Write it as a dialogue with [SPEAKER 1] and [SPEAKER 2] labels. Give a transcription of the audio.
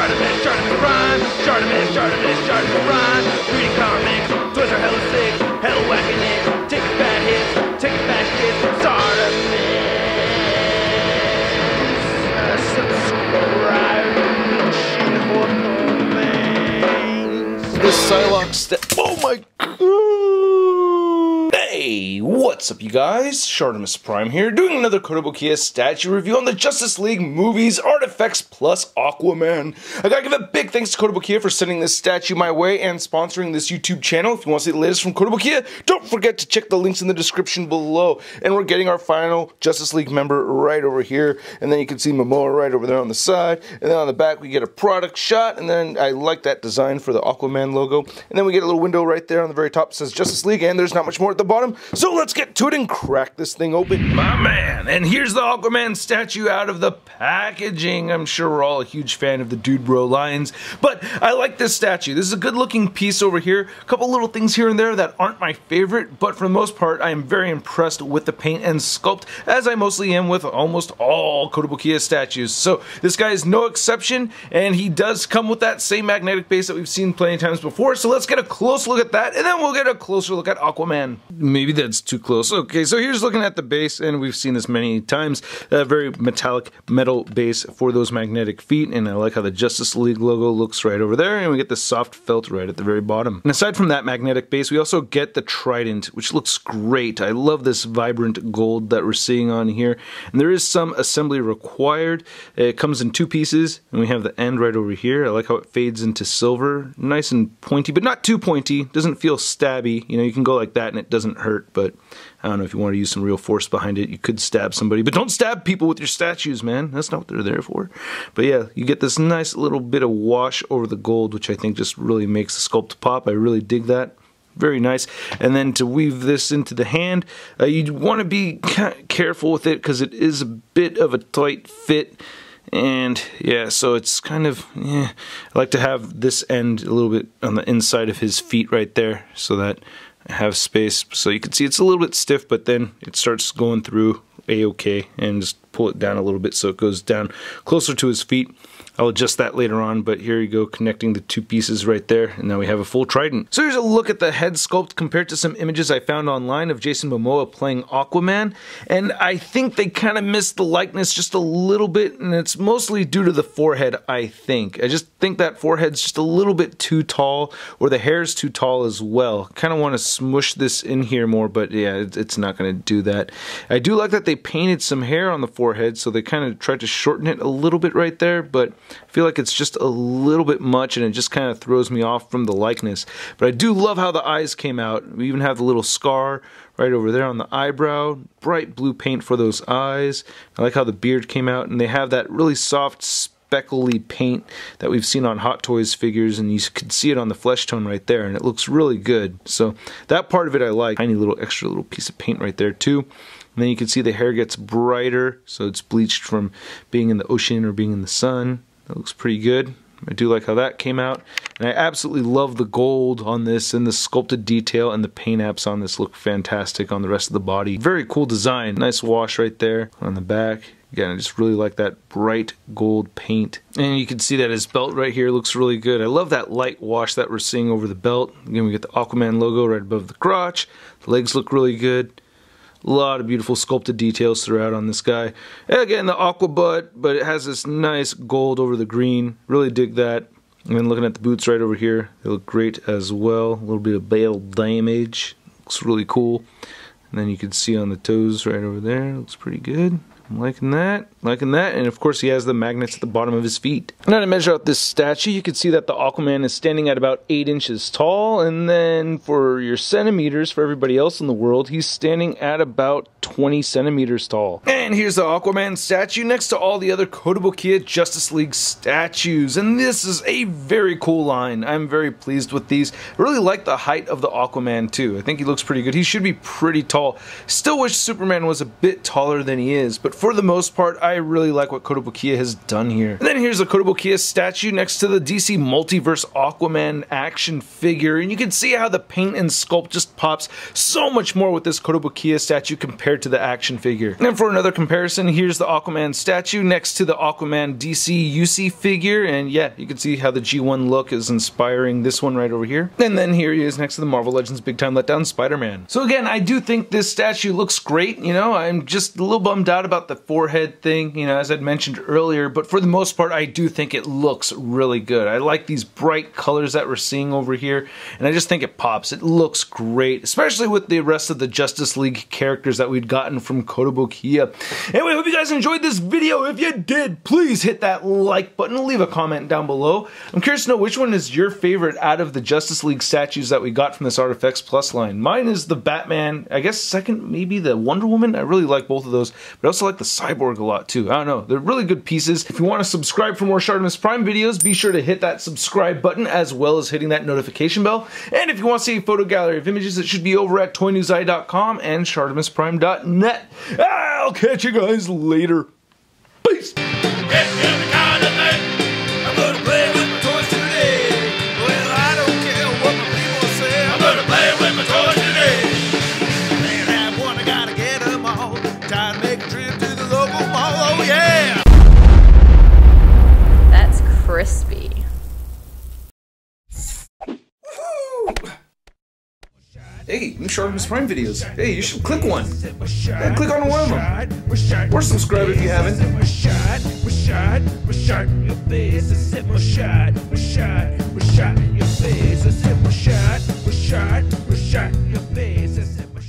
[SPEAKER 1] ShartimusPrime, ShartimusPrime. Reading comics, toys are hella sick, hella whacking it, taking bad hits, taking bad shit. Subscribe.
[SPEAKER 2] The Psylocke oh my. Hey, what's up you guys? ShartimusPrime here, doing another Kotobukiya statue review on the Justice League movies, ArtFX plus Aquaman. I gotta give a big thanks to Kotobukiya for sending this statue my way and sponsoring this YouTube channel. If you want to see the latest from Kotobukiya, don't forget to check the links in the description below. And we're getting our final Justice League member right over here, and then you can see Momoa right over there on the side, and then on the back we get a product shot, and then I like that design for the Aquaman logo, and then we get a little window right there on the very top that says Justice League, and there's not much more at the bottom. So let's get to it and crack this thing open. My man, and here's the Aquaman statue out of the packaging. I'm sure we're all a huge fan of the Dude Bro lines, but I like this statue. This is a good looking piece over here. A couple little things here and there that aren't my favorite, but for the most part, I am very impressed with the paint and sculpt, as I mostly am with almost all Kotobukiya statues. So this guy is no exception, and he does come with that same magnetic base that we've seen plenty of times before. So let's get a close look at that, and then we'll get a closer look at Aquaman. Maybe that's too close. Okay, so here's looking at the base, and we've seen this many times. A very metallic metal base for those magnetic feet, and I like how the Justice League logo looks right over there, and we get the soft felt right at the very bottom. And aside from that magnetic base, we also get the Trident, which looks great. I love this vibrant gold that we're seeing on here, and there is some assembly required. It comes in two pieces, and we have the end right over here. I like how it fades into silver. Nice and pointy, but not too pointy. Doesn't feel stabby. You know, you can go like that and it doesn't hurt, but I don't know, if you want to use some real force behind it, you could stab somebody, but don't stab people with your statues, man. That's not what they're there for. But yeah, you get this nice little bit of wash over the gold, which I think just really makes the sculpt pop. I really dig that. Very nice. And then to weave this into the hand, you want to be careful with it because it is a bit of a tight fit. And yeah, so it's kind of, I like to have this end a little bit on the inside of his feet right there so that I have space. So you can see it's a little bit stiff, but then it starts going through a-okay, and just pull it down a little bit so it goes down closer to his feet. I'll adjust that later on, but here you go, connecting the two pieces right there, and now we have a full Trident. So here's a look at the head sculpt compared to some images I found online of Jason Momoa playing Aquaman, and I think they kind of missed the likeness just a little bit, and it's mostly due to the forehead, I think. I just think that forehead's just a little bit too tall, or the hair's too tall as well. Kind of want to smush this in here more, but yeah, it's not going to do that. I do like that they painted some hair on the forehead, so they kind of tried to shorten it a little bit right there, but I feel like it's just a little bit much, and it just kind of throws me off from the likeness. But I do love how the eyes came out. We even have the little scar right over there on the eyebrow. Bright blue paint for those eyes. I like how the beard came out, and they have that really soft speckly paint that we've seen on Hot Toys figures, and you can see it on the flesh tone right there, and it looks really good. So that part of it I like. Tiny little extra little piece of paint right there too. And then you can see the hair gets brighter, so it's bleached from being in the ocean or being in the sun. That looks pretty good. I do like how that came out. And I absolutely love the gold on this, and the sculpted detail, and the paint apps on this look fantastic on the rest of the body. Very cool design. Nice wash right there on the back. Again, I just really like that bright gold paint. And you can see that his belt right here looks really good. I love that light wash that we're seeing over the belt. Again, we get the Aquaman logo right above the crotch. The legs look really good. A lot of beautiful sculpted details throughout on this guy. And again, the aqua butt, but it has this nice gold over the green. Really dig that. And then looking at the boots right over here, they look great as well. A little bit of bale damage. Looks really cool. And then you can see on the toes right over there. Looks pretty good. I'm liking that, and of course he has the magnets at the bottom of his feet. Now to measure out this statue, you can see that the Aquaman is standing at about 8 inches tall, and then for your centimeters, for everybody else in the world, he's standing at about 20 centimeters tall. And here's the Aquaman statue next to all the other Kotobukiya Justice League statues, and this is a very cool line. I'm very pleased with these. I really like the height of the Aquaman too. I think he looks pretty good. He should be pretty tall. Still wish Superman was a bit taller than he is, but for the most part, I I really like what Kotobukiya has done here. And then here's a Kotobukiya statue next to the DC Multiverse Aquaman action figure, and you can see how the paint and sculpt just pops so much more with this Kotobukiya statue compared to the action figure. And then for another comparison, here's the Aquaman statue next to the Aquaman DC UC figure, and yeah, you can see how the G1 look is inspiring this one right over here. And then here he is next to the Marvel Legends Big Time Letdown Spider-Man. So again, I do think this statue looks great. You know, I'm just a little bummed out about the forehead thing, you know, as I'd mentioned earlier, but for the most part, I do think it looks really good. I like these bright colors that we're seeing over here, and I just think it pops. It looks great, especially with the rest of the Justice League characters that we'd gotten from Kotobukiya. Anyway, I hope you guys enjoyed this video. If you did, please hit that like button, leave a comment down below. I'm curious to know which one is your favorite out of the Justice League statues that we got from this ArtFX Plus line. Mine is the Batman, I guess second maybe the Wonder Woman. I really like both of those, but I also like the Cyborg a lot too. I don't know, they're really good pieces. If you want to subscribe for more ShartimusPrime videos, be sure to hit that subscribe button as well as hitting that notification bell. And if you want to see a photo gallery of images, it should be over at toynewseye.com and ShartimusPrime.net. I'll catch you guys later. Peace!
[SPEAKER 3] Crispy.
[SPEAKER 2] Hey, new ShartimusPrime videos. Hey, you should click one. Yeah, click on one of them. Or subscribe if you haven't.